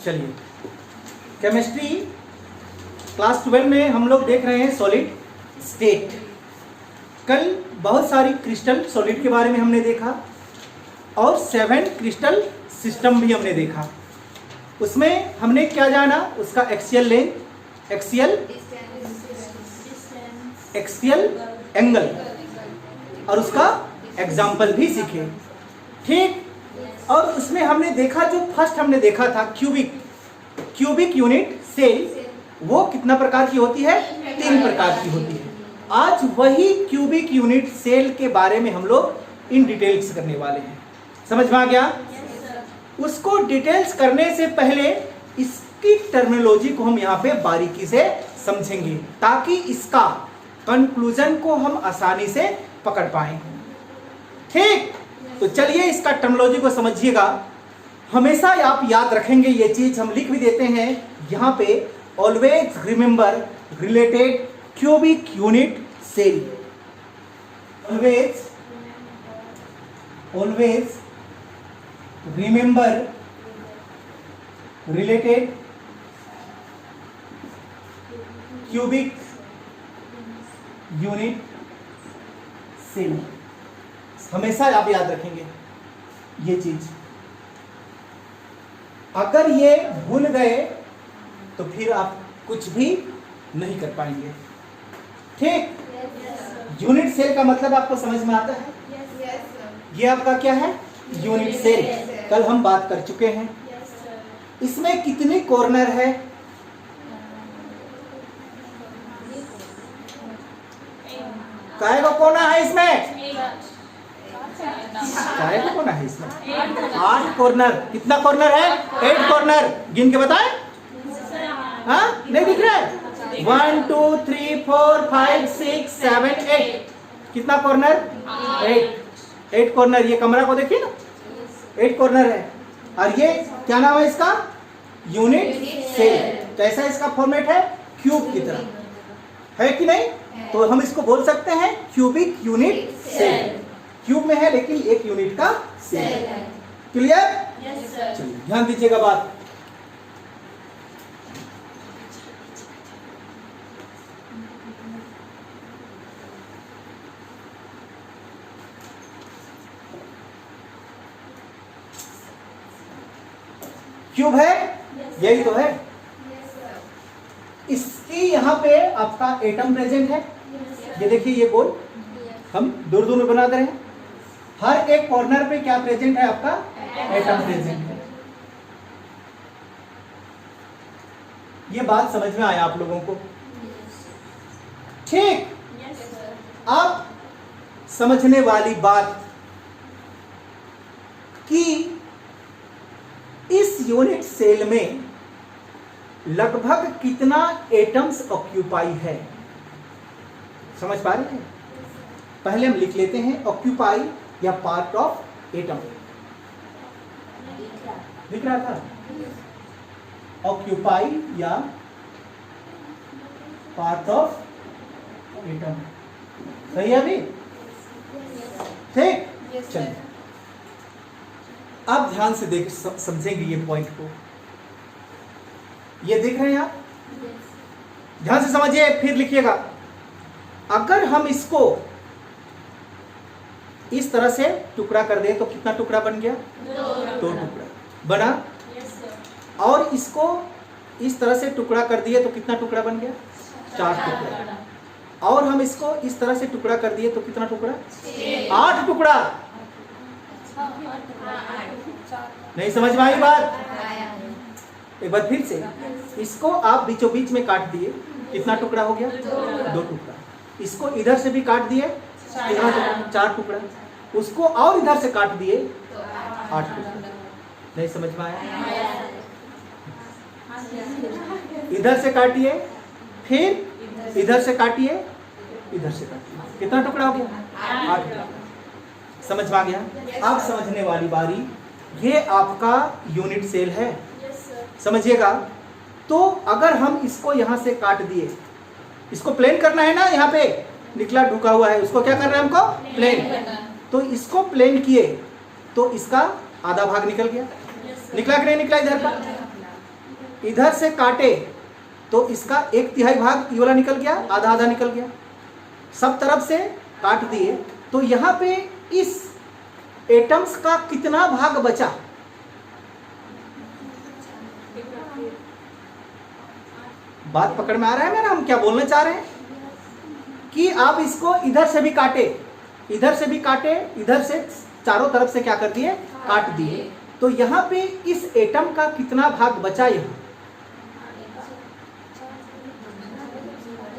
चलिए, chemistry class 12 में हम लोग देख रहे हैं सॉलिड स्टेट। कल बहुत सारी क्रिस्टल सॉलिड के बारे में हमने देखा और 7 क्रिस्टल सिस्टम भी हमने देखा। उसमें हमने क्या जाना, उसका एक्सियल लेंथ, एक्सियल एंगल और उसका एग्जाम्पल भी सीखे। ठीक, और उसमें हमने देखा, जो फर्स्ट हमने देखा था क्यूबिक यूनिट सेल, वो कितना प्रकार की होती है? 3 प्रकार की होती है। आज वही क्यूबिक यूनिट सेल के बारे में हम लोग इन डिटेल्स करने वाले हैं। समझ में आ गया? उसको डिटेल्स करने से पहले इसकी टर्मिनोलॉजी को हम यहाँ पे बारीकी से समझेंगे ताकि इसका कंक्लूजन को हम आसानी से पकड़ पाए। ठीक, तो चलिए इसका टर्मिनोलॉजी को समझिएगा। हमेशा आप याद रखेंगे ये चीज, हम लिख भी देते हैं यहाँ पे, always remember related cubic unit cell. Always remember related cubic unit cell. हमेशा आप याद रखेंगे ये चीज। अगर ये भूल गए तो फिर आप कुछ भी नहीं कर पाएंगे। ठीक, यूनिट सेल का मतलब आपको समझ में आता है? ये आपका क्या है? Unit cell. कल हम बात कर चुके हैं। इसमें कितने कॉर्नर है? काय का कोना है इसमें? काय का कोना है इसमें? 8 कॉर्नर। कितना कॉर्नर है? 8 कॉर्नर। गिन के बताएं। हाँ, नहीं दिख रहा है? 1 2 3 4 5 6 7 8। कितना कॉर्नर? 8 कॉर्नर। ये कमरा को देखिए ना, 8 कॉर्नर है। और ये क्या नाम है इसका? Unit cell. कैसा इसका फॉर्मेट है? क्यूब की तरह है कि नहीं? तो हम इसको बोल सकते हैं क्यूबिक यूनिट सेल। क्यूब में है लेकिन एक यूनिट का सेल। क्लियर? चलिए ध्यान दीजिएगा बात। क्यूब है, यही तो है। इसकी यहाँ पे आपका एटम प्रेजेंट है। ये देखिए, ये गोल हम दूर दूर में बना दे रहे हैं। हर एक कॉर्नर पे क्या प्रेजेंट है? आपका एटम प्रेजेंट है। ये बात समझ में आया आप लोगों को? ठीक, अब समझने वाली बात कि इस यूनिट सेल में लगभग कितना एटम्स ऑक्यूपाई है? समझ पा रहे हैं? पहले हम लिख लेते हैं ऑक्यूपाई या पार्ट ऑफ एटम। दिख रहा था? ऑक्यूपाई या पार्ट ऑफ एटम। सही है अभी? ठीक, चलिए आप ध्यान से देख समझेंगे ये पॉइंट को। ये देख रहे हैं आप? ध्यान से समझिए फिर लिखिएगा। अगर हम इसको इस तरह से टुकड़ा कर दें तो कितना टुकड़ा बन गया? 2 टुकड़ा बना। और इसको इस तरह से टुकड़ा कर दिए तो कितना टुकड़ा बन गया? 4 टुकड़ा। और हम इसको इस तरह से टुकड़ा कर दिए तो कितना टुकड़ा? 8 टुकड़ा। नहीं समझ में आई बात? एक बार फिर से, इसको आप बीचों बीच में काट दिए, कितना टुकड़ा हो गया? 2 टुकड़ा। इसको इधर से भी काट दिए, 4 टुकड़ा। उसको और इधर से काट दिए, 8 टुकड़ा। नहीं समझ में आया? इधर से काटिए, फिर इधर से काटिए, इधर से काटिए। कितना टुकड़ा हो गया? 8 टुकड़ा। समझ में आ गया? अब समझने वाली बारी, ये आपका यूनिट सेल है। समझिएगा। तो अगर हम इसको यहां से काट दिए, इसको प्लेन करना है ना, यहाँ पे निकला ढुका हुआ है, उसको क्या करना है हमको? प्लेन। तो इसको प्लेन किए तो इसका आधा भाग निकल गया। निकला कि नहीं निकला इधर का? इधर से काटे तो इसका 1/3 भाग ये वाला निकल गया, आधा आधा निकल गया। सब तरफ से काट दिए तो यहाँ पे इस एटम्स का कितना भाग बचा? बात पकड़ में आ रहा है मेरा? हम क्या बोलना चाह रहे हैं कि आप इसको इधर से भी काटे, इधर से भी काटे, इधर से चारों तरफ से क्या कर दिए? काट दिए। तो यहाँ पे इस एटम का कितना भाग बचा? यहाँ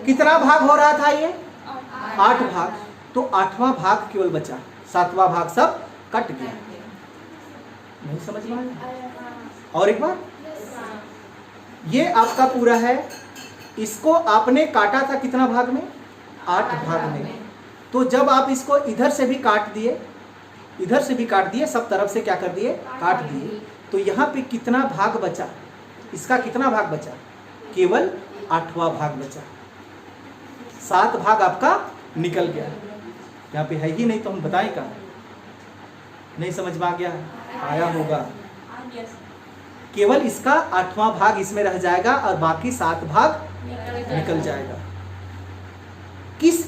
कितना भाग हो रहा था? ये 8 भाग। तो 8वां भाग केवल बचा, 7वां भाग सब कट गया। नहीं समझ में आया? और एक बार, ये आपका पूरा है, इसको आपने काटा था कितना भाग में? 8 भाग में। तो जब आप इसको इधर से भी काट दिए, इधर से भी काट दिए, सब तरफ से क्या कर दिए? काट दिए। तो यहाँ पे कितना भाग बचा? इसका कितना भाग बचा? केवल 8वां भाग बचा। 7 भाग आपका निकल गया। यहाँ पे है ही नहीं तो हम बताएं कहाँ? नहीं समझ में आ गया? आया होगा। केवल इसका 8वां भाग इसमें रह जाएगा और बाकी 7 भाग निकल जाएगा। किस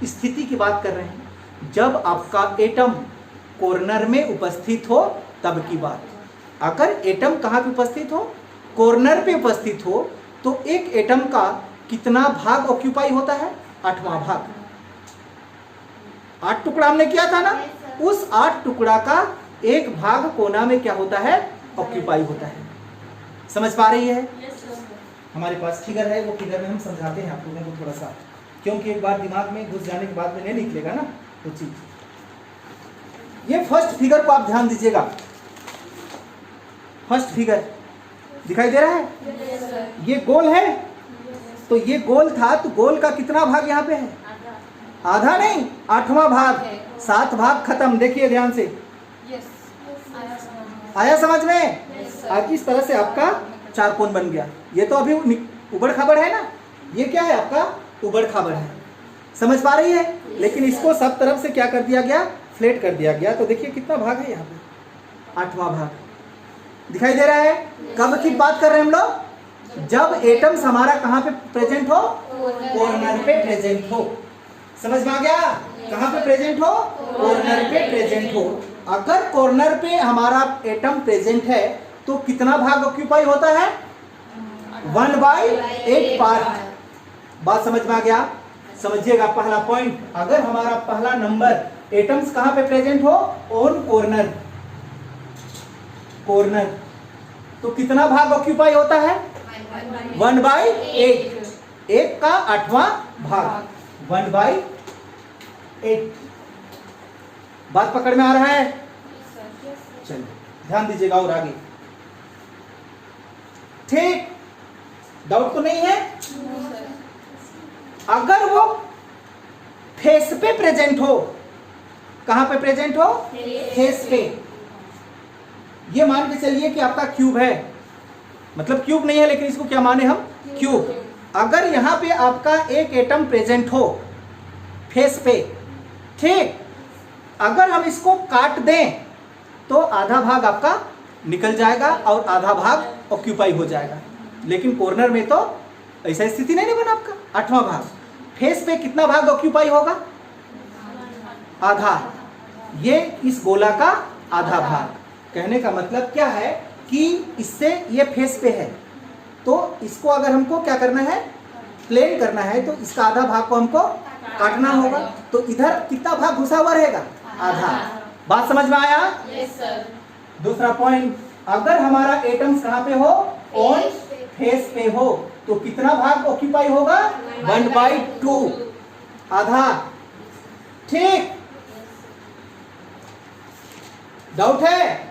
स्थिति की बात कर रहे हैं? जब आपका एटम कॉर्नर में उपस्थित हो तब की बात। अगर एटम कहाँ पे उपस्थित हो? कॉर्नर पे उपस्थित हो तो एक एटम का कितना भाग ऑक्यूपाई होता है? 8वां भाग। 8 टुकड़ा हमने किया था ना, उस 8 टुकड़ा का 1 भाग कोना में क्या होता है? ऑक्यूपाई होता है। समझ पा रही है? हमारे पास फिगर है, वो फिगर में हम समझाते हैं आप लोगों को थोड़ा सा, क्योंकि एक बार दिमाग में घुस जाने के बाद में नहीं निकलेगा ना वो चीज। ये फर्स्ट फिगर को आप ध्यान दीजिएगा। फर्स्ट फिगर दिखाई दे रहा है? ये गोल है, तो ये गोल था, तो गोल का कितना भाग यहाँ पे है? आधा नहीं, 8वां भाग। 7 भाग खत्म। देखिए ध्यान से, आया समझ में? आज इस तरह से आपका चारकोन बन गया। ये तो अभी उबड़ खाबड़ है ना, ये क्या है? आपका उबड़ खाबड़ है। समझ पा रही है? लेकिन इसको सब तरफ से क्या कर दिया गया? फ्लैट कर दिया गया। तो देखिए कितना भाग है यहाँ पे? 8वां भाग। दिखाई दे रहा है? कब की बात कर रहे हैं हम लोग? जब एटम्स हमारा कहाँ पे प्रेजेंट हो? कॉर्नर पे प्रेजेंट हो। समझ में आ गया? कहाँ पे प्रेजेंट हो? कॉर्नर पे प्रेजेंट हो। अगर कॉर्नर पे हमारा एटम प्रेजेंट है तो कितना भाग ऑक्यूपाई होता है? 1/8 पार्ट। बात समझ में आ गया? समझिएगा पहला पॉइंट, अगर हमारा पहला नंबर एटम्स कहां पे प्रेजेंट हो? On corner. कॉर्नर तो कितना भाग ऑक्यूपाई होता है? 1/8। 1 का 8वां भाग, 1/8। बात पकड़ में आ रहा है? चलिए ध्यान दीजिएगा और आगे। ठीक, डाउट तो नहीं है? अगर वो फेस पे प्रेजेंट हो, कहां पे प्रेजेंट हो? फेस पे। ये मान के चलिए कि आपका क्यूब है, मतलब क्यूब नहीं है लेकिन इसको क्या माने हम? क्यूब। अगर यहां पे आपका एक एटम प्रेजेंट हो फेस पे, ठीक, अगर हम इसको काट दें तो आधा भाग आपका निकल जाएगा और आधा भाग ऑक्यूपाई हो जाएगा। लेकिन कॉर्नर में तो ऐसा स्थिति नहीं बना आपका। 8वां भाग। फेस पे कितना भाग ऑक्यूपाई होगा? आधा। ये इस गोला का आधा भाग। कहने का मतलब क्या है कि इससे ये फेस पे है, तो इसको अगर हमको क्या करना है? प्लेन करना है, तो इसका आधा भाग को हमको काटना होगा। तो इधर कितना भाग घुसा हुआ रहेगा? आधा। बात समझ में आया? Yes sir. दूसरा पॉइंट, अगर हमारा एटम्स कहां पे हो? ऑन फेस पे हो, तो कितना भाग ऑक्यूपाई होगा? 1/2, आधा। ठीक, डाउट है?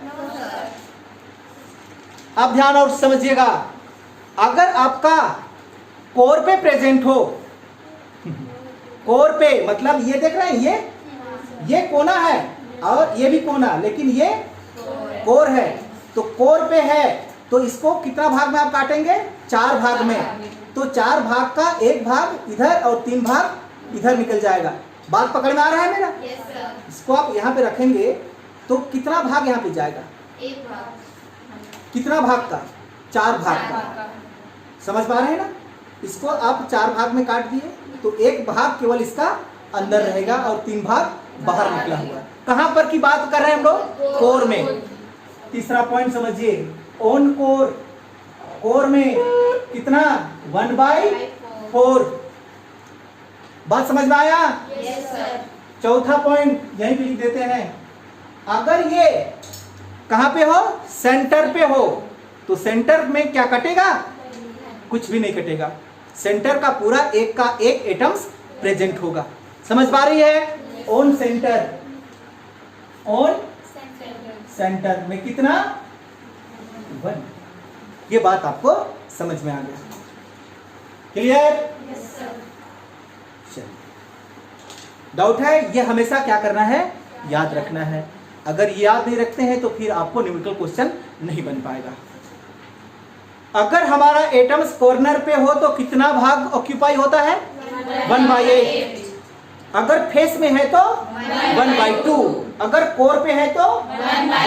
अब ध्यान और समझिएगा। अगर आपका कोर पे प्रेजेंट हो, कोर पे मतलब ये देख रहे हैं, ये कोना है और ये भी कोना, लेकिन ये कोर है। तो कोर पे है तो इसको कितना भाग में आप काटेंगे? 4 भाग में। तो 4 भाग का 1 भाग इधर और 3 भाग इधर निकल जाएगा। बात पकड़ में आ रहा है मेरा? Yes sir. इसको आप यहाँ पे रखेंगे तो कितना भाग यहाँ पे जाएगा? 1 भाग। कितना भाग का? 4 भाग का। समझ पा रहे हैं ना? इसको आप 4 भाग में काट दिए तो एक भाग केवल इसका अंदर रहेगा और 3 भाग बाहर निकला हुआ। कहां पर की बात कर रहे हैं हम लोग? कोर में। तीसरा पॉइंट समझिए, ओन कोर। कोर में कितना? 1/4। बात समझ में आया? Yes sir. चौथा पॉइंट यहीं पे लिख देते हैं, अगर ये कहां पे हो? सेंटर पे हो तो सेंटर में क्या कटेगा? कुछ भी नहीं कटेगा। सेंटर का पूरा एक का एक एटम्स प्रेजेंट होगा। समझ पा रही है? ऑन सेंटर, ऑन सेंटर में कितना? 1। ये बात आपको समझ में आ गया? क्लियर? Yes sir. चलिए, डाउट है? ये हमेशा क्या करना है? याद रखना है। अगर याद नहीं रखते हैं तो फिर आपको न्यूमेरिकल क्वेश्चन नहीं बन पाएगा। अगर हमारा एटम्स कॉर्नर पे हो तो कितना भाग ऑक्यूपाई होता है? 1/8। अगर फेस में है तो 1/2। अगर कोर पे है तो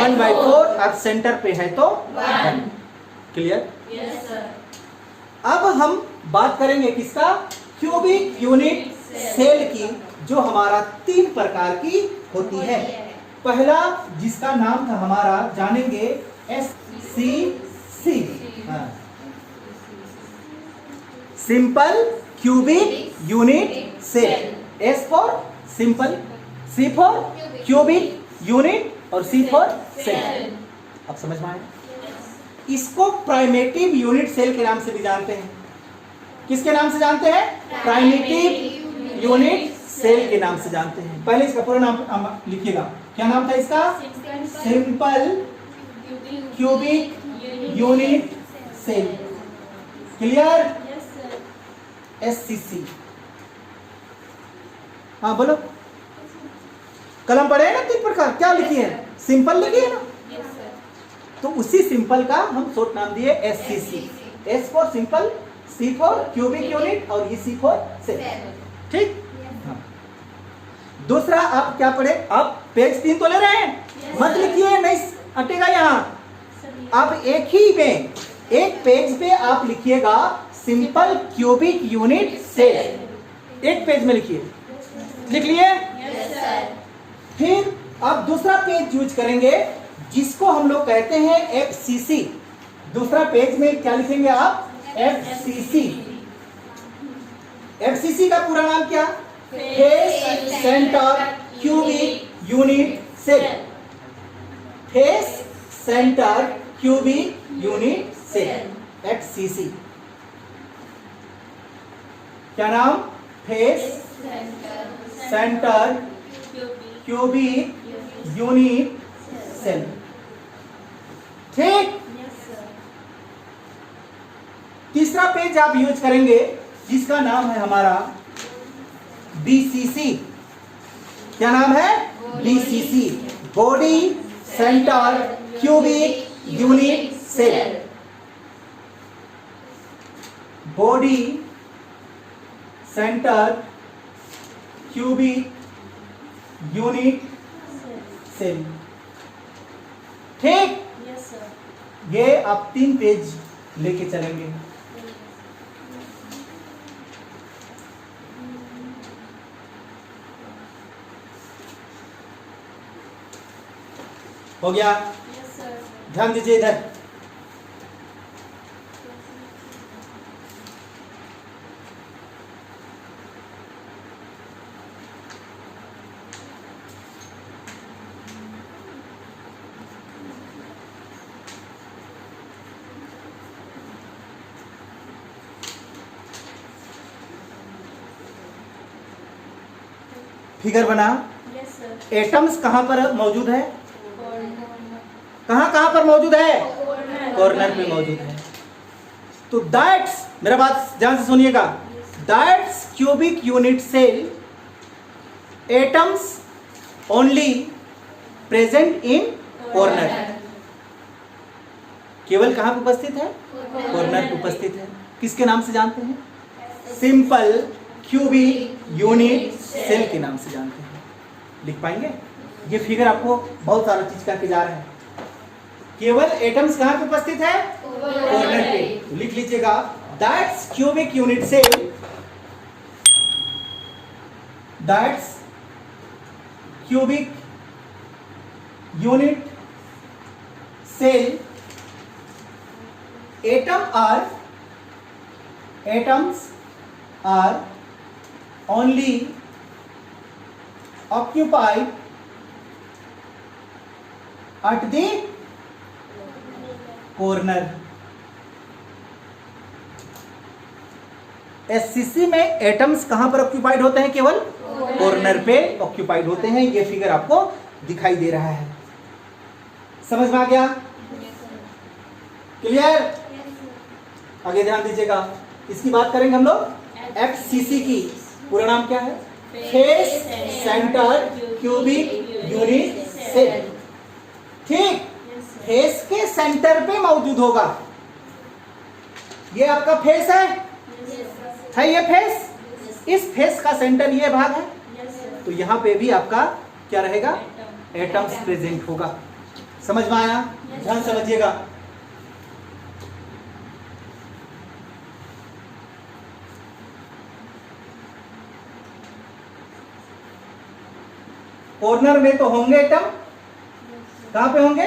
1/4 और सेंटर पे है तो 1। क्लियर? Yes sir. अब हम बात करेंगे किसका? क्यूबिक यूनिट सेल की, जो हमारा 3 प्रकार की होती है। पहला जिसका नाम था हमारा, जानेंगे SCC। Simple cubic unit cell. S for simple, C for cubic unit और C फॉर सेल। अब समझ में आया? इसको प्राइमेटिव यूनिट सेल के नाम से भी जानते हैं। किसके नाम से जानते हैं? प्राइमेटिव यूनिट सेल के नाम से जानते हैं। पहले इसका पूरा नाम लिखिएगा। क्या नाम था इसका? Simple cubic unit cell. Clear? SCC। हाँ बोलो, कलम पढ़े ना 3 प्रकार, क्या लिखी है? सिंपल लिखी है ना? तो उसी सिंपल का हम शॉर्ट नाम दिए SCC। S for simple, C for cubic unit और C फॉर सेल। ठीक? हाँ। दूसरा आप क्या पढ़े? आप पेज 3 तो ले रहे हैं? मत लिखिए, नहीं अटेगा यहाँ। अब एक ही में, एक पेज पे आप लिखिएगा सिंपल क्यूबिक यूनिट सेल। एक पेज में लिखिए। लिख लिए? Yes sir. फिर आप दूसरा पेज यूज करेंगे जिसको हम लोग कहते हैं FCC। दूसरा पेज में क्या लिखेंगे आप? FCC। FCC का पूरा नाम क्या? Face centre cubic unit cell. Face centre cubic unit cell, FCC। क्या नाम? Face centre cubic unit cell. ठीक? तीसरा पेज आप यूज करेंगे जिसका नाम है हमारा BCC। क्या नाम है? BCC, body centre cubic unit cell. Body centre cubic unit cell. ठीक? Yes sir. ये आप 3 पेज लेके चलेंगे। हो गया? Yes sir. ध्यान दीजिए इधर। फिगर बना। Yes sir. एटम्स कहां पर मौजूद है? कहां कहां पर मौजूद है? कॉर्नर पे मौजूद है। तो दैट्स, मेरा बात ध्यान से सुनिएगा, that's cubic unit cell atoms only present in corner. केवल कहां पे उपस्थित है? कॉर्नर पे उपस्थित है। किसके नाम से जानते हैं? सिंपल क्यूबिक यूनिट सेल के नाम से जानते हैं। लिख पाएंगे? ये फिगर आपको बहुत सारा चीज करके जा रहे हैं। केवल एटम्स कहां पे उपस्थित है? कॉर्नर पे। तो लिख लीजिएगा that's cubic unit cell, that's cubic unit cell atoms are only occupied at the corner। SCC में एटम्स कहां पर ऑक्यूपाइड होते हैं? केवल कॉर्नर पे ऑक्यूपाइड होते हैं। ये फिगर आपको दिखाई दे रहा है, समझ में आ गया? क्लियर? आगे ध्यान दीजिएगा, इसकी बात करेंगे हम लोग एफसीसी की। पूरा नाम क्या है? Face centre cubic unit cell. ठीक, फेस के सेंटर पे मौजूद होगा। ये आपका फेस है ये फेस। इस फेस का सेंटर ये भाग है, तो यहां पे भी आपका क्या रहेगा? एटम्स प्रेजेंट होगा। समझ में आया? ध्यान समझिएगा। कॉर्नर में तो होंगे एटम, कहां पे होंगे?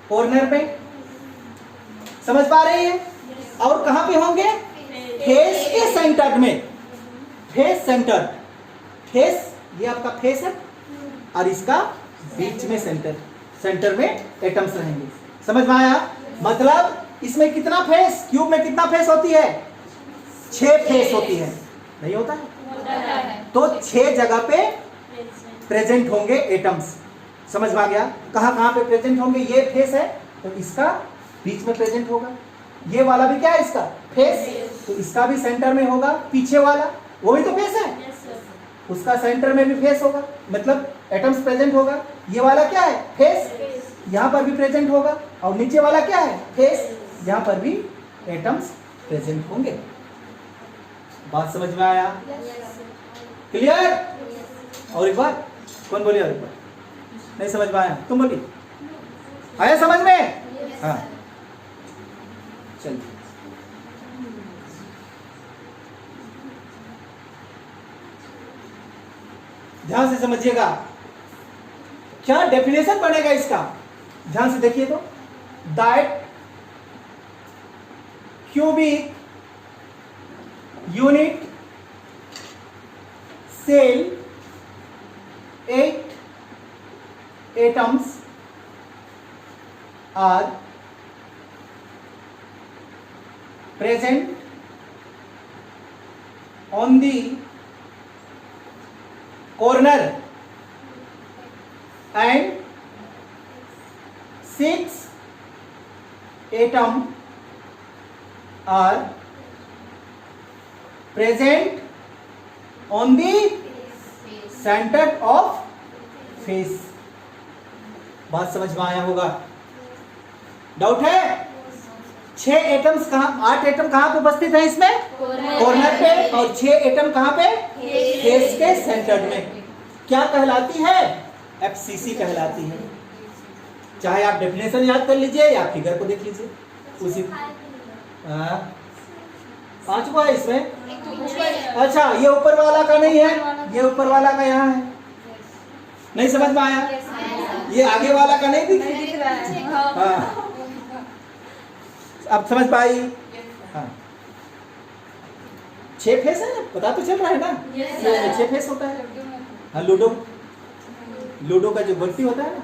कॉर्नर पे। समझ पा रही है? और कहां पे होंगे? फेस के सेंटर में। फेस सेंटर, फेस ये आपका फेस है और इसका बीच में सेंटर में एटम्स रहेंगे। समझ में आया? मतलब इसमें कितना फेस, क्यूब में कितना फेस होती है? 6 फेस होती है, नहीं होता है? तो 6 जगह पे प्रेजेंट होंगे एटम्स। समझ में आ गया? कहां पे प्रेजेंट होंगे? ये फेस है तो इसका बीच में प्रेजेंट होगा। ये वाला भी क्या है? इसका फेस, तो इसका भी सेंटर में होगा। पीछे वाला वो भी तो फेस है, उसका सेंटर में भी फेस होगा, मतलब एटम्स प्रेजेंट होगा। ये वाला क्या है? फेस, यहां पर भी प्रेजेंट होगा। और नीचे वाला क्या है? फेस, यहां पर भी एटम्स प्रेजेंट होंगे। बात समझ में आया? क्लियर? और एक बार कौन बोलिए? और एक बार नहीं समझ में आया? तुम बोलिए। आया समझ में? हाँ, चलिए। ध्यान से समझिएगा, क्या डेफिनेशन बनेगा इसका? ध्यान से देखिए तो, that cubic unit cell 8 atoms are present on the corner and 6 atoms are present on the center of face. बात समझ में आया होगा? डाउट है? 6 एटम्स कहां, 8 एटम कहां पे उपस्थित है इसमें? कॉर्नर पे। और 6 एटम कहां पे? फेस के सेंटर में। क्या कहलाती है? एफसीसी कहलाती है। चाहे आप डेफिनेशन याद कर लीजिए या फिगर को देख लीजिए, उसी 5 को है इसमें। अच्छा, ये ऊपर वाला का नहीं है, ये ऊपर वाला का यहाँ है। नहीं समझ में आया? ये आगे वाला का नहीं दिख रहा है। हाँ, अब समझ पाई? हाँ, 6 फेस है, पता तो चल रहा है ना? 6 फेस होता है। हाँ, लूडो का जो बट्टी होता है ना,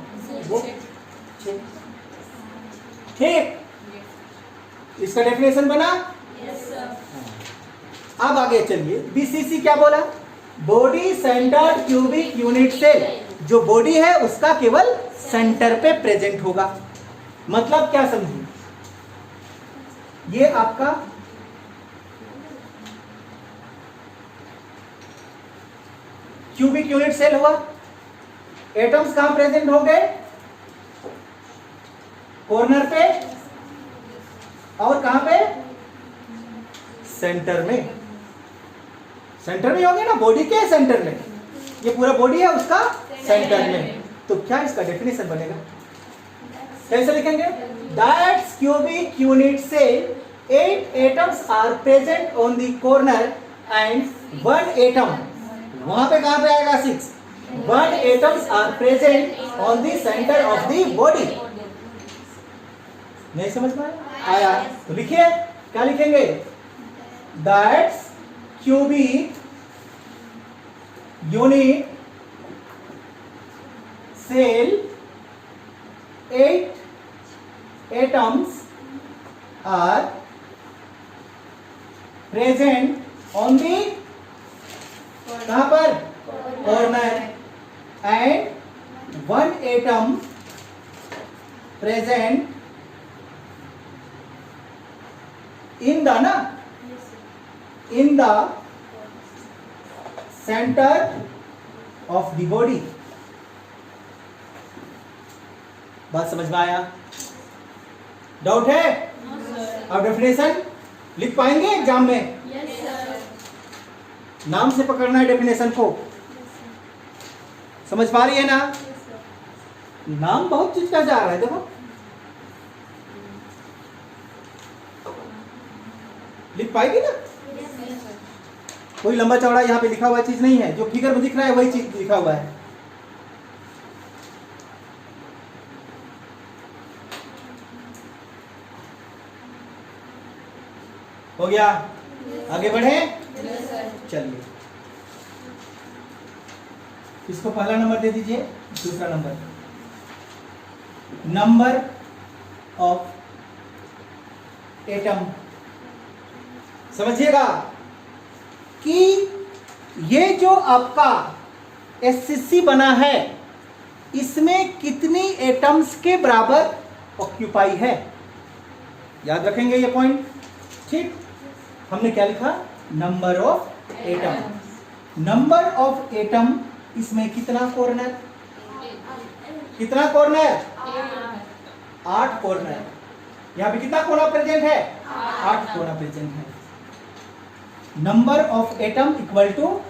वो 6। ठीक, इसका डेफिनेशन बना। अब आगे चलिए, बीसीसी क्या बोला? Body centred cubic unit cell. जो बॉडी है उसका केवल सेंटर पे प्रेजेंट होगा। मतलब क्या समझिए? ये आपका क्यूबिक यूनिट सेल हुआ। एटम्स कहां प्रेजेंट होंगे? कॉर्नर पे। और कहां पे? सेंटर में। सेंटर में होंगे ना, बॉडी के सेंटर में। ये पूरा बॉडी है उसका सेंटर में। तो क्या इसका डेफिनेशन बनेगा? कैसे लिखेंगे? That cubic unit cell 8 atoms are present on the corner and 1 atom, वहां पे कहां पे आएगा 6? 1 atoms are present on the center of the body. नहीं समझ में आया? तो लिखिए, क्या लिखेंगे? That cubic unit cell 8 atoms are present on the कहां पर? Corner and 1 atom present in the in the center of the body. बात समझ में आया? डाउट है? अब डेफिनेशन लिख पाएंगे एग्जाम में? नाम से पकड़ना है डेफिनेशन को। समझ पा रही है ना? नाम बहुत चीज का जा रहा है, देखो लिख पाएगी ना? कोई लंबा चौड़ा यहाँ पे लिखा हुआ चीज नहीं है, जो फिगर में दिख रहा है वही चीज लिखा हुआ है। हो गया? आगे बढ़े? चलिए, इसको पहला नंबर दे दीजिए। दूसरा नंबर, नंबर ऑफ एटम। समझिएगा कि ये जो आपका एससीसी बना है, इसमें कितनी एटम्स के बराबर ऑक्यूपाई है। याद रखेंगे ये पॉइंट, ठीक? हमने क्या लिखा? Number of atom. Number of atom, इसमें कितना कॉर्नर? कितना कॉर्नर? 8 कॉर्नर। यहाँ पे कितना कोना प्रेजेंट है? 8 कोना प्रेजेंट है। Number of atom equal to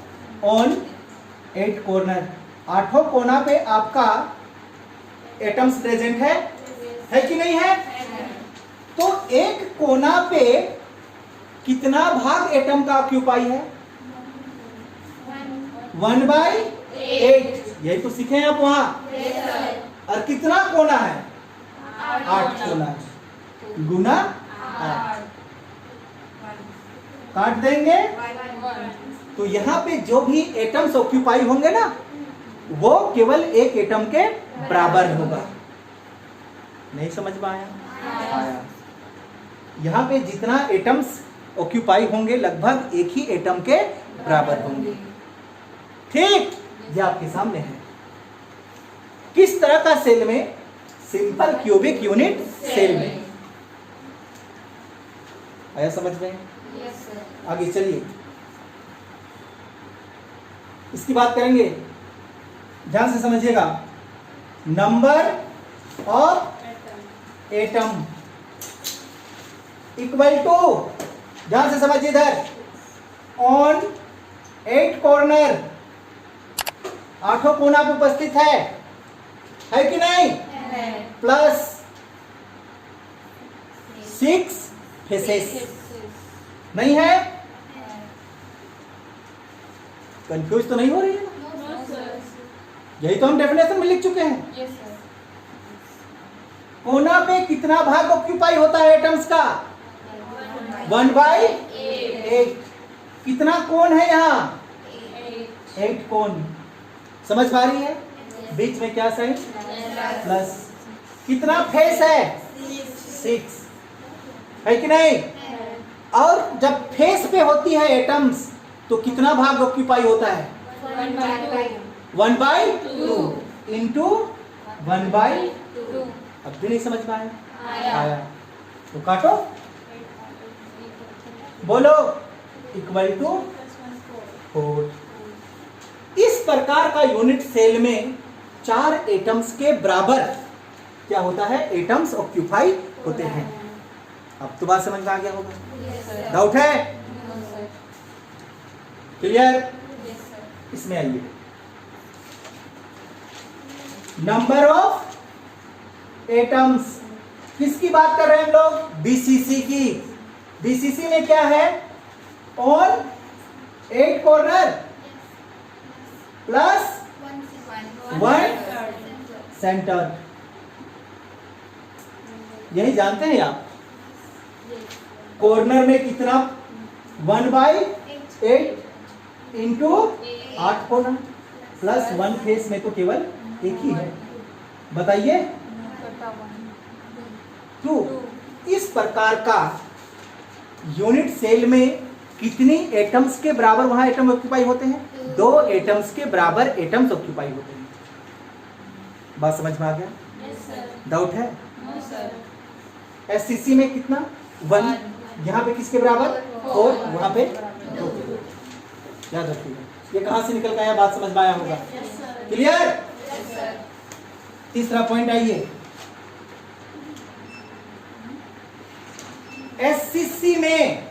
on 8 corner. 8 कोना पे आपका एटम्स प्रेजेंट है कि नहीं है? तो एक कोना पे कितना भाग एटम का ऑक्यूपाई है? 1/8। यही तो सीखे हैं आप वहां। और कितना कोना है? 8 कोना है, गुना 8 काट देंगे। तो यहाँ पे जो भी एटम्स ऑक्यूपाई होंगे ना, वो केवल एक एटम के बराबर होगा। नहीं समझ में आया? आया। यहाँ पे जितना एटम्स ऑक्यूपाई होंगे लगभग एक ही एटम के बराबर होंगे। ठीक, ये आपके सामने है। किस तरह का सेल में? सिंपल क्यूबिक यूनिट सेल में। आया समझ में? आगे चलिए, इसकी बात करेंगे, ध्यान से समझिएगा। Number of atom equal to, ध्यान से समझिए इधर, ऑन 8 कॉर्नर, 8 कोना पे उपस्थित है कि नहीं? Plus 6 faces. नहीं है? कंफ्यूज तो नहीं हो रही है ना? यही तो हम डेफिनेशन में लिख चुके हैं। कोना पे कितना भाग ऑक्यूपाई होता है एटम्स का? 1/8। कितना कोण है यहाँ? 8 कोण। समझ पा रही है? बीच में क्या साइन? प्लस। कितना फेस है? 6 है कि नहीं? और जब फेस पे होती है एटम्स, तो कितना भाग ऑक्यूपाई होता है? 1/2 इंटू 1/2। अब भी नहीं समझ पाए? आया। तो काटो, बोलो, इक्वल टू 4। इस प्रकार का यूनिट सेल में 4 एटम्स के बराबर क्या होता है? एटम्स ऑक्यूपाई होते हैं। अब तो बात समझ में आ गया होगा? डाउट है? क्लियर? इसमें आइए, नंबर ऑफ एटम्स। किसकी बात कर रहे हैं हम लोग? बीसीसी की। बीसीसी में क्या है? On 8 corner plus 1 centre. यही जानते हैं आप? कॉर्नर में कितना? 1/8 इंटू 8 कॉर्नर प्लस 1 फेस में तो केवल एक ही है। बताइए। 2। इस प्रकार का यूनिट सेल में कितनी एटम्स के बराबर वहां एटम ऑक्यूपाई होते हैं? 2 एटम्स के बराबर एटम्स ऑक्यूपाई होते हैं। बात समझ में आ गया? डाउट है? एससीसी में कितना? 1। यहाँ पे किसके बराबर? 4। वहां पे 2। याद रखिएगा। ये कहां से निकल के आया? बात समझ में आया होगा? क्लियर? तीसरा पॉइंट आइए। एससीसी में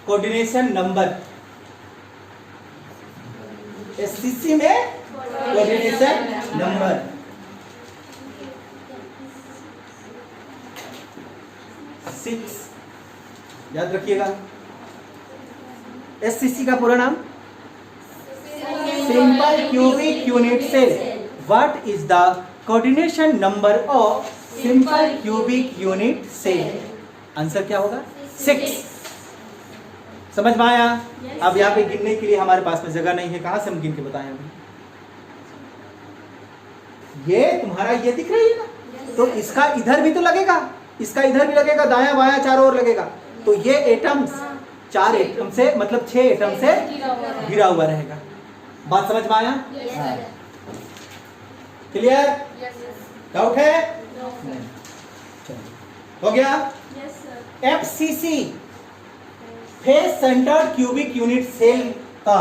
कोऑर्डिनेशन नंबर। एससीसी में कोऑर्डिनेशन नंबर 6। याद रखिएगा। एससीसी का पूरा नाम? Simple cubic unit cell. What is the coordination number of simple cubic unit cell? Answer क्या होगा? 6। समझ में आया? अब यहाँ पे गिनने के लिए हमारे पास में जगह नहीं है। कहां से हम गिन के बताएं? अभी ये तुम्हारा ये दिख रही है ना, तो इसका इधर भी तो लगेगा, इसका इधर भी लगेगा, दायां बायां चारों ओर लगेगा। तो ये एटम्स 4 एटम से मतलब 6 एटम से घिरा हुआ रहेगा। बात समझ में आया? क्लियर? डाउट है? हो गया? FCC face centred cubic unit cell का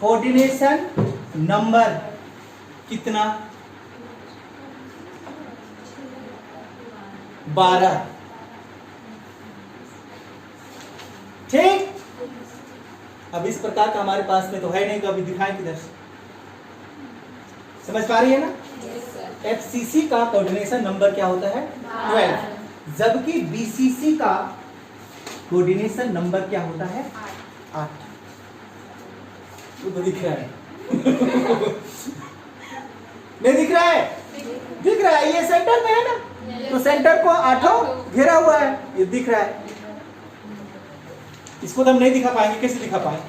कोऑर्डिनेशन नंबर कितना? 12। ठीक। अब इस प्रकार का हमारे पास में तो है नहीं, तो अभी दिखाएं किधर से? समझ पा रही है ना? एफसीसी का कोऑर्डिनेशन नंबर क्या होता है? 12। जबकि बीसीसी का कोऑर्डिनेशन नंबर क्या होता है? 8। तो दिख रहा है? नहीं दिख रहा है? दिख रहा है। ये सेंटर में है ना, तो सेंटर को 8 घेरा हुआ है, ये दिख रहा है। इसको तो हम नहीं दिखा पाएंगे, कैसे दिखा पाएंगे?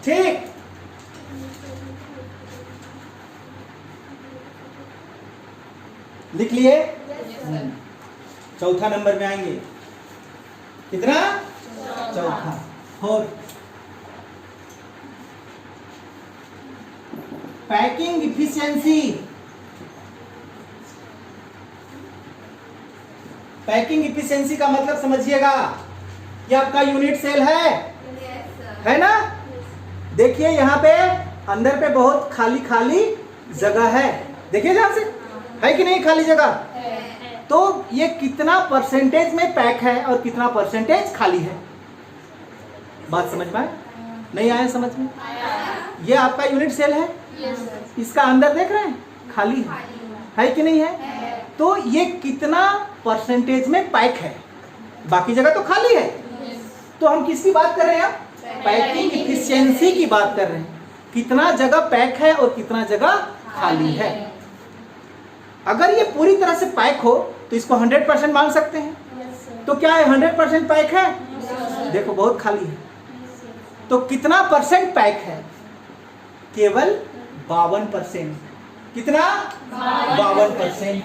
ठीक। लिख लिए? चौथा नंबर में आएंगे। कितना? चौथा। 4। Packing efficiency. पैकिंग इफिशिएंसी का मतलब समझिएगा। ये आपका यूनिट सेल है ना? देखिए यहाँ पे अंदर पे बहुत खाली खाली जगह है। देखिए ध्यान से, है कि नहीं खाली जगह? तो ये कितना परसेंटेज में पैक है और कितना परसेंटेज खाली है? बात समझ में आए? नहीं आया समझ में? ये आपका यूनिट सेल है। इसका अंदर देख रहे हैं खाली है कि नहीं है? तो ये कितना परसेंटेज में पैक है? बाकी जगह तो खाली है। तो हम किसकी बात कर रहे हैं? पैकिंग इफिशिएंसी की बात कर रहे हैं। कितना जगह पैक है और कितना जगह खाली है। अगर ये पूरी तरह से पैक हो तो इसको 100% मान सकते हैं। तो क्या है 100% पैक है? देखो बहुत खाली है। तो कितना परसेंट पैक है? केवल 52%। कितना? 52%।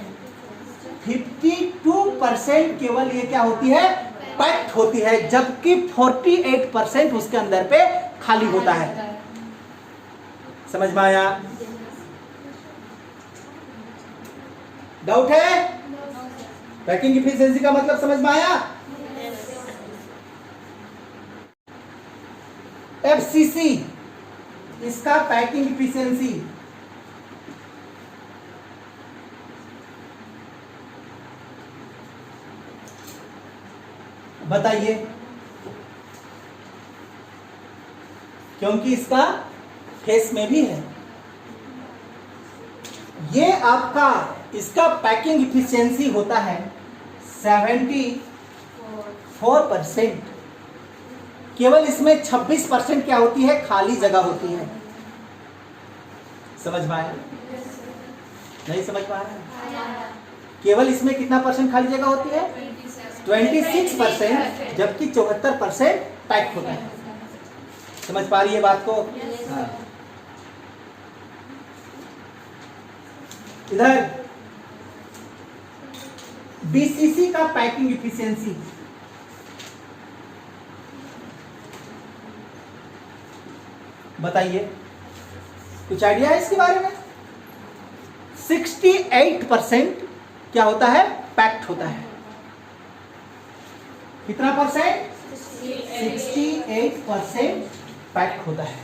52% केवल ये क्या होती है? पैक्ड होती है, जबकि 48% उसके अंदर पे खाली होता है। समझ में आया? डाउट है? पैकिंग इफिशिएंसी का मतलब समझ में आया? एफसीसी इसका पैकिंग इफिशिएंसी बताइए, क्योंकि इसका फेस में भी है। ये आपका इसका पैकिंग इफिशियंसी होता है 74%। केवल इसमें 26% क्या होती है, खाली जगह होती है। समझ में आया? नहीं समझ में आया? केवल इसमें कितना परसेंट खाली जगह होती है? 26%, जबकि 74% पैक होता है। समझ पा रही है बात को? हाँ। इधर बीसीसी का पैकिंग इफिशियंसी, बताइए, कुछ आइडिया है इसके बारे में? 68% क्या होता है, पैक्ड होता है। कितना परसेंट? 68% पैक्ड होता है।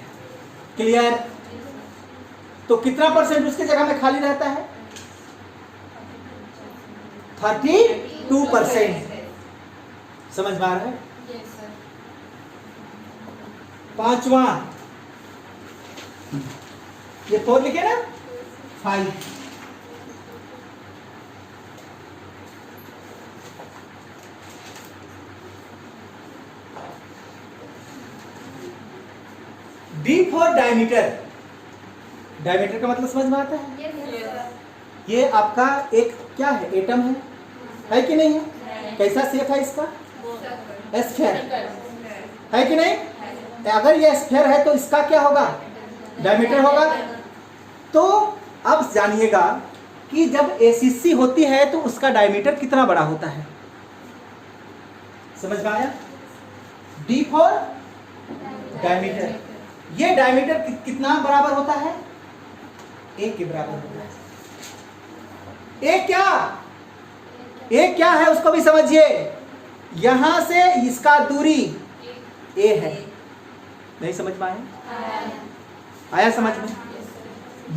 क्लियर? तो कितना परसेंट उसकी जगह में खाली रहता है? 32%। समझ में आ रहा है? पांचवा, ये 4 लिखे ना, 5। D for diameter. डायमीटर का मतलब समझ में आता है? ये आपका एक क्या है, एटम है कि नहीं है? कैसा शेप है इसका? स्फीयर है कि नहीं? अगर ये स्फीयर है तो इसका क्या होगा, डायमीटर होगा। तो अब जानिएगा कि जब एसीसी होती है तो उसका डायमीटर कितना बड़ा होता है। समझ में आया? D for diameter. ये डायमीटर कितना बराबर होता है? ए के बराबर होता है। ए क्या है उसको भी समझिए। यहां से इसका दूरी ए है। नहीं समझ में आया? आया समझ में?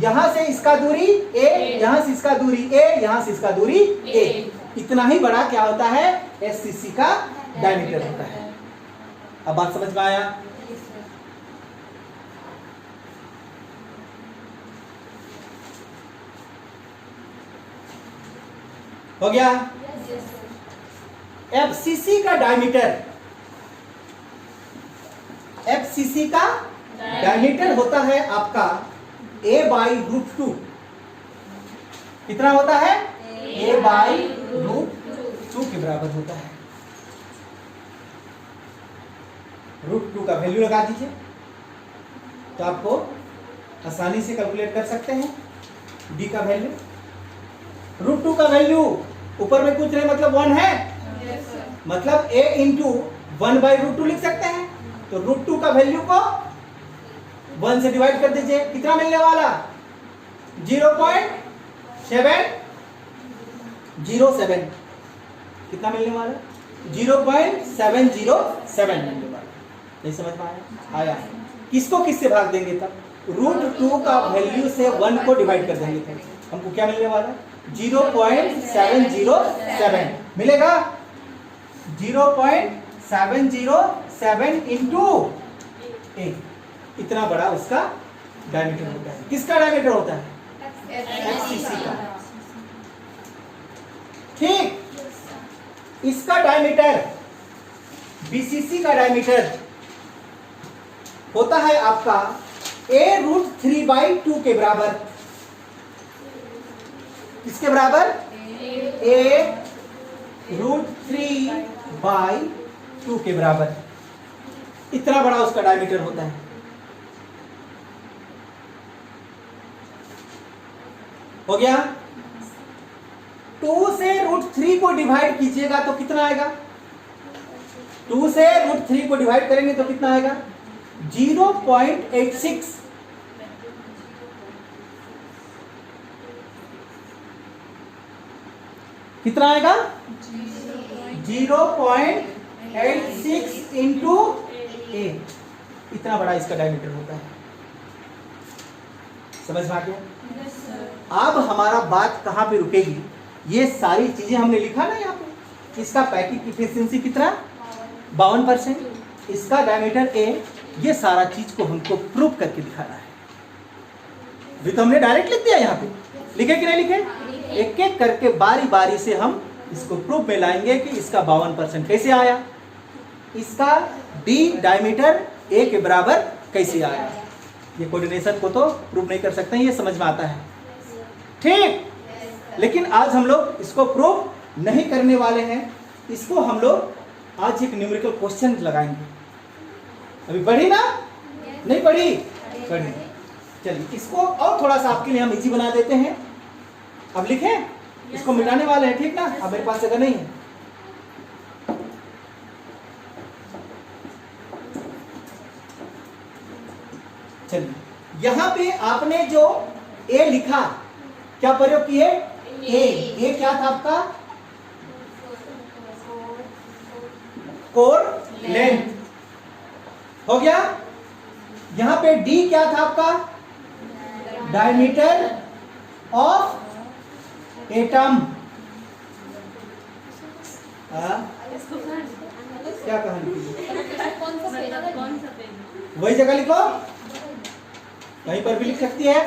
यहां से इसका दूरी ए, यहां से इसका दूरी ए, यहां से इसका दूरी ए। इतना ही बड़ा क्या होता है, एससीसी का डायमीटर होता है। अब बात समझ में आया? हो गया? एफसीसी का डायमीटर, एफसीसी का डायमीटर होता है आपका a/√2। कितना होता है? a/√2 के बराबर होता है। √2 का वैल्यू लगा दीजिए तो आपको आसानी से कैलकुलेट कर सकते हैं डी का वैल्यू। √2 का वैल्यू ऊपर में कुछ नहीं, मतलब 1 है। मतलब a इंटू 1/√2 लिख सकते हैं। तो √2 का वैल्यू को 1 से डिवाइड कर दीजिए, कितना मिलने वाला? 0.707। कितना मिलने वाला? 0.707 मिलने वाला। नहीं समझ में आया? किसको किससे भाग देंगे तब? √2 का वैल्यू से 1 को डिवाइड कर देंगे तब हमको क्या मिलने वाला? 0.707 मिलेगा। 0.707 इंटू ए, इतना बड़ा उसका डायमीटर होता है। किसका डायमीटर होता है? एफसीसी का। ठीक, इसका डायमीटर, बीसीसी का डायमीटर होता है आपका a√3/2 के बराबर। किसके बराबर? a√3/2 के बराबर। इतना बड़ा उसका डायमीटर होता है। हो गया? 2 से √3 को डिवाइड कीजिएगा तो कितना आएगा? 2 से √3 को डिवाइड करेंगे तो कितना आएगा? 0.86। कितना आएगा? 0.86 इंटू ए। इतना बड़ा इसका डायमीटर होता है। समझ में आ गया? अब हमारा बात कहां पे रुकेगी? ये सारी चीजें हमने लिखा ना यहाँ पे। इसका पैकिंग इफिशियंसी कितना? 52%। इसका डायमीटर ए। ये सारा चीज को हमको प्रूव करके दिखाना है। भी तो हमने डायरेक्ट लिख दिया यहाँ पे, लिखे कि नहीं लिखे? एक एक करके बारी बारी से हम इसको प्रूफ में लाएंगे कि इसका 52% कैसे आया, इसका डी डायमीटर ए के बराबर कैसे आया। ये कोऑर्डिनेशन को तो प्रूफ नहीं कर सकते हैं, ये समझ में आता है, ठीक। लेकिन आज हम लोग इसको प्रूफ नहीं करने वाले हैं, इसको हम लोग आज एक न्यूमेरिकल क्वेश्चन लगाएंगे। अभी पढ़ी ना? नहीं पढ़ी? पढ़ी। चलिए इसको और थोड़ा सा आपके लिए हम इजी बना देते हैं। अब लिखें, इसको मिटाने वाले हैं, ठीक ना? अब मेरे पास जगह नहीं है। चलिए यहां पे आपने जो ए लिखा, क्या प्रयोग किए? ए क्या था आपका? कोर लेंथ हो गया। यहां पे डी क्या था आपका? Diameter of atom. क्या कहानी? वही जगह लिखो, कहीं पर भी लिख सकती है,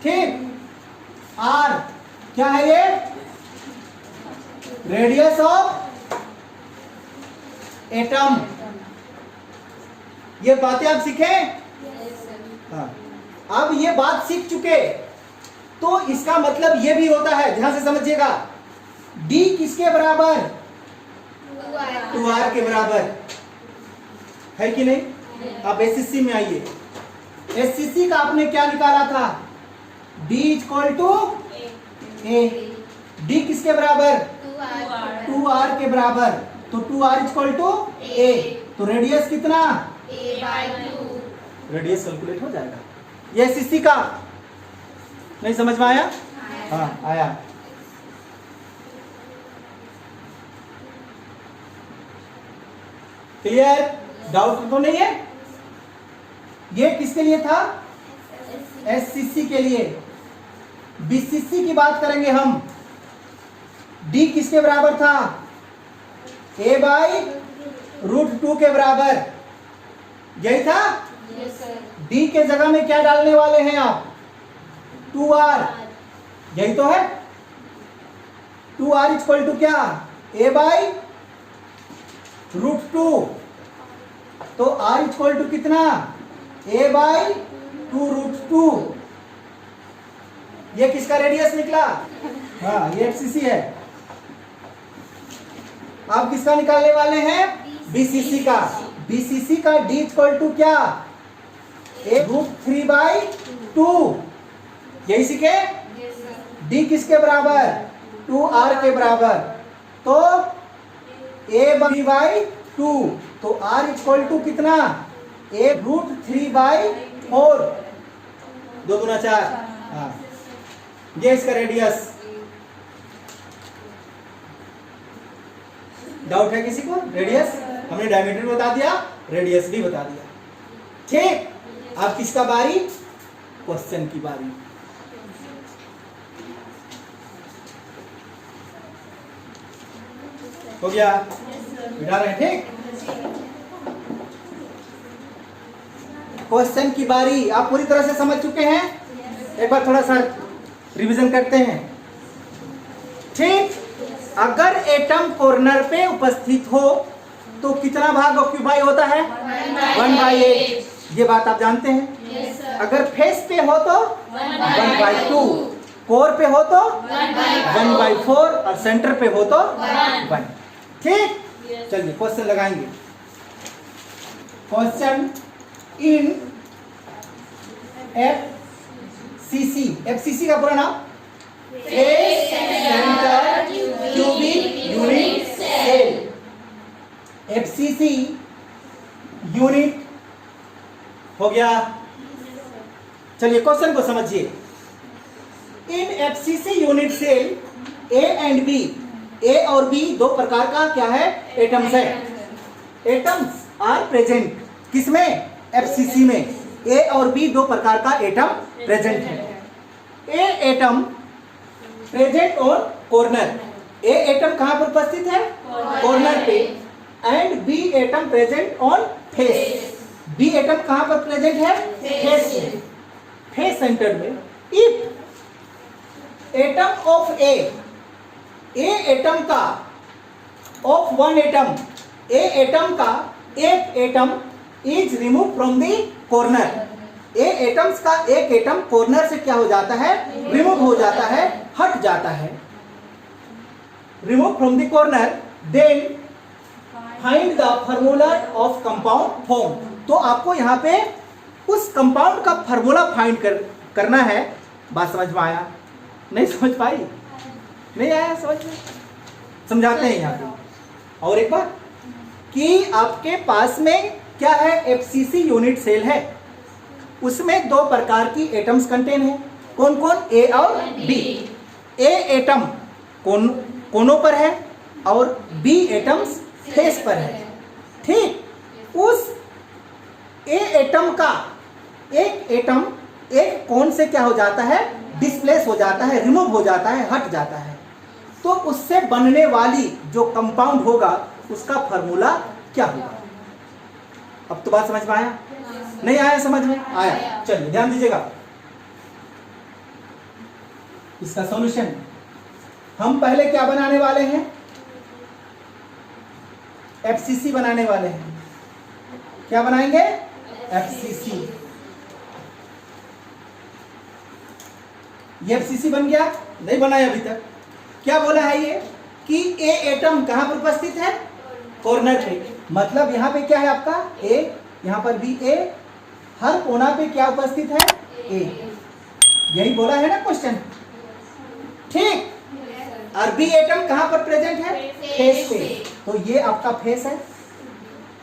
ठीक। आर क्या है? ये रेडियस ऑफ एटम। ये बातें आप सीखे? हाँ। अब ये बात सीख चुके तो इसका मतलब ये भी होता है, ध्यान से समझिएगा, डी किसके बराबर? 2r के बराबर है कि नहीं? आप एससीसी में आइए, एससीसी का आपने क्या निकाला था? D equal to a. D किसके बराबर? 2r के बराबर, तो 2r इक्वल टू ए। तो रेडियस कितना? रेडियस कैलकुलेट हो जाएगा। ये एससीसी का नहीं समझ में आया? हाँ आया। क्लियर? डाउट तो नहीं है? ये किसके लिए था? एससीसी के लिए। बीसीसी की बात करेंगे हम। डी किसके बराबर था? ए बाई √2 के बराबर, यही था। डी के जगह में क्या डालने वाले हैं आप? 2r, यही तो है। 2r इक्वल टू क्या? ए बाई √2। तो r इक्वल टू कितना? a by 2√2। ये किसका रेडियस निकला? हाँ ये एफसीसी है। आप किसका निकालने वाले हैं? बीसीसी का। बीसीसी का d इक्वल टू क्या? √3/2। यही सीखे? d किसके बराबर? 2r के बराबर, तो a/3/2। तो r इक्वल टू कितना? √3/4। 2 दूना 4। हाँ ये इसका रेडियस। डाउट है किसी को? रेडियस हमने डायमीटर बता दिया, रेडियस भी बता दिया, ठीक। अब किसका बारी? क्वेश्चन की बारी। हो गया? बिठा रहे हैं, ठीक। क्वेश्चन की बारी। आप पूरी तरह से समझ चुके हैं? एक बार थोड़ा सा रिवीजन करते हैं, ठीक। अगर एटम कॉर्नर पे उपस्थित हो तो कितना भाग ऑक्यूपाई होता है? 1/8। ये बात आप जानते हैं। Yes, sir. अगर फेस पे हो तो 1/2, कोर पे हो तो 1/4 और सेंटर पे हो तो 1, ठीक। चलिए क्वेश्चन लगाएंगे। Question in FCC. एफसीसी का पूरा नाम? Face centre cubic unit cell. FCC unit हो गया। चलिए क्वेश्चन को समझिए। In FCC unit cell A and B, A और बी दो प्रकार का क्या है? एटम्स है। एटम्स आर प्रेजेंट किसमें? एफसीसी में। ए और बी दो प्रकार का एटम प्रेजेंट है। A atom present on corner. A atom कहां पर उपस्थित है? कॉर्नर पे। And B atom present on face. B atom कहां पर प्रेजेंट है? फेस पे। फेस सेंटर्ड में, if atom of A atom का of one atom, A atom का एक atom is remove from the corner, A atoms का एक एटम कॉर्नर से क्या हो जाता है, रिमूव हो जाता है, हट जाता है, remove from the corner, then find the formula of compound form. तो आपको यहाँ पे उस कंपाउंड का फार्मूला फाइंड करना है। बात समझ में आया? नहीं समझ पाई? नहीं आया समझ में? समझाते हैं यहाँ पे और एक बार कि आपके पास में क्या है, एफसीसी यूनिट सेल है, उसमें दो प्रकार की एटम्स कंटेन है। कौन कौन? ए और बी। ए एटम कोनों पर है और बी एटम्स फेस पर है। ठीक, उस ए एटम का एक एटम एक कोन से क्या हो जाता है, डिस्प्लेस हो जाता है, रिमूव हो जाता है, हट जाता है। तो उससे बनने वाली जो कंपाउंड होगा उसका फार्मूला क्या होगा? अब तो बात समझ में आया? नहीं आया समझ में? आया। चलिए ध्यान दीजिएगा, इसका सॉल्यूशन हम पहले क्या बनाने वाले हैं, एफसीसी बनाने वाले हैं। क्या बनाएंगे? एफसीसी। ये एफसीसी बन गया? नहीं बनाया अभी तक। क्या बोला है ये कि ए एटम कहां पर उपस्थित है, कॉर्नर पे। मतलब यहां पे क्या है आपका ए, यहां पर भी ए, हर कोना पे क्या उपस्थित है, ए। यही बोला है ना क्वेश्चन? ठीक। और बी एटम कहां पर प्रेजेंट है, फेस पे। तो ये आपका फेस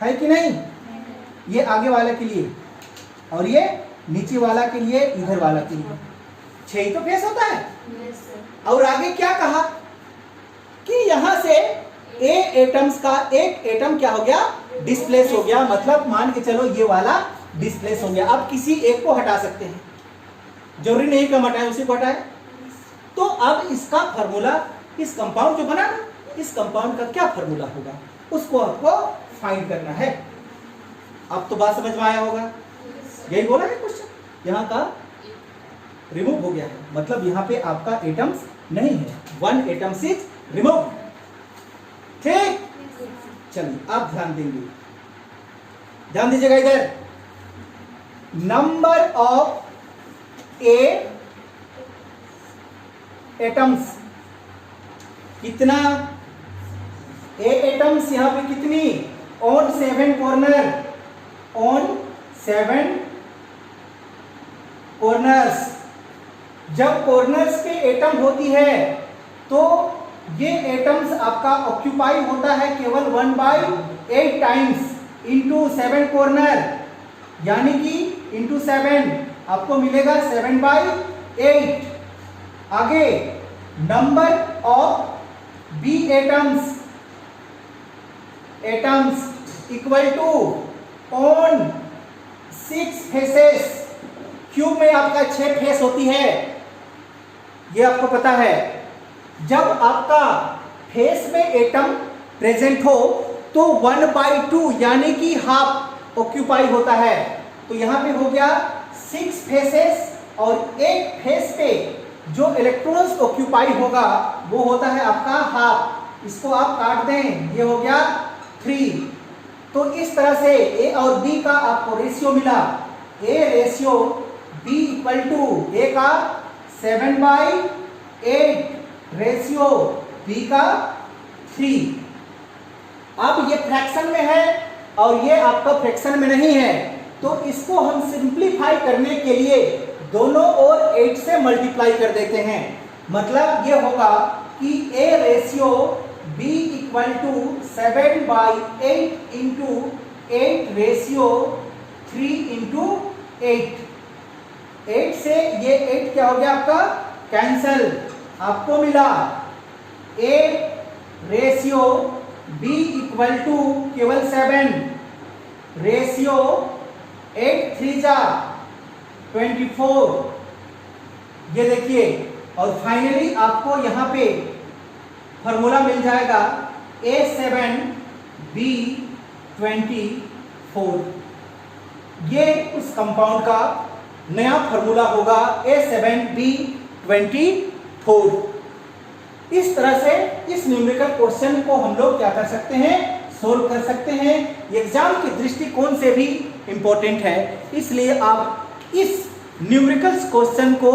है कि नहीं? ये आगे वाला के लिए और ये नीचे वाला के लिए, इधर वाला के लिए। 6 ही तो फेस होता है। और आगे क्या कहा कि यहां से ए एटम्स का एक एटम क्या हो गया, डिस्प्लेस हो गया। मतलब मान के चलो ये वाला डिस्प्लेस हो गया। अब किसी एक को हटा सकते हैं, जरूरी नहीं कि हम हटाएं, उसी को हटाएं। तो अब इसका फार्मूला, इस कंपाउंड जो बना ना, इस कंपाउंड का क्या फार्मूला होगा उसको आपको फाइंड करना है। अब तो बात समझ में आया होगा? यही बोला है क्वेश्चन। यहाँ का रिमूव हो गया है, मतलब यहाँ पे आपका एटम्स नहीं है, वन एटम्स इज रिमूव। ठीक, चलिए आप ध्यान देंगे, ध्यान दीजिएगा इधर। नंबर ऑफ ए एटम्स कितना, ए एटम्स यहां पे कितनी, ऑन 7 कॉर्नर, ऑन 7 कॉर्नर्स। जब कॉर्नर्स पे एटम होती है तो ये एटम्स आपका ऑक्यूपाई होता है केवल 1/8 टाइम्स इंटू 7 कॉर्नर, यानी कि इंटू 7 आपको मिलेगा 7/8। आगे number of B atoms equal to on 6 faces. Cube में आपका 6 फेस होती है, ये आपको पता है। जब आपका फेस में एटम प्रेजेंट हो तो 1/2 यानी कि हाफ ऑक्यूपाई होता है। तो यहां पे हो गया 6 फेसेस और एक फेस पे जो इलेक्ट्रॉन्स ऑक्यूपाई होगा वो होता है आपका हाफ। इसको आप काट दें, ये हो गया 3। तो इस तरह से ए और बी का आपको रेशियो मिला, A ratio B equal to A का 7/8 रेशियो बी का 3। अब ये फ्रैक्शन में है और ये आपका फ्रैक्शन में नहीं है, तो इसको हम सिंप्लीफाई करने के लिए दोनों ओर 8 से मल्टीप्लाई कर देते हैं। मतलब ये होगा कि A ratio B equal to 7/8 into 8 ratio 3 into 8। 8 से ये 8 क्या हो गया आपका, कैंसल। आपको मिला A ratio B equal to केवल 7 रेशियो 8 3 जा 24। ये देखिए, और फाइनली आपको यहां पे फॉर्मूला मिल जाएगा A7B24। ये उस कंपाउंड का नया फॉर्मूला होगा A7B24। इस तरह से इस न्यूमेरिकल क्वेश्चन को हम लोग क्या कर सकते हैं, सोल्व कर सकते हैं। एग्जाम के दृष्टिकोण से भी इंपॉर्टेंट है, इसलिए आप इस न्यूमेरिकल क्वेश्चन को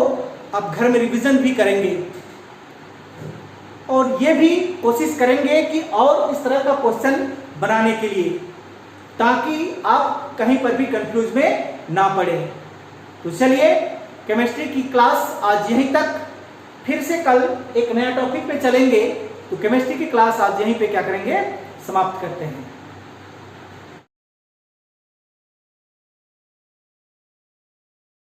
आप घर में रिवीजन भी करेंगे और ये भी कोशिश करेंगे कि और इस तरह का क्वेश्चन बनाने के लिए, ताकि आप कहीं पर भी कंफ्यूज में ना पड़े। तो चलिए केमिस्ट्री की क्लास आज यहीं तक, फिर से कल एक नया टॉपिक पे चलेंगे। तो केमिस्ट्री की क्लास आज यहीं पे क्या करेंगे, समाप्त करते हैं।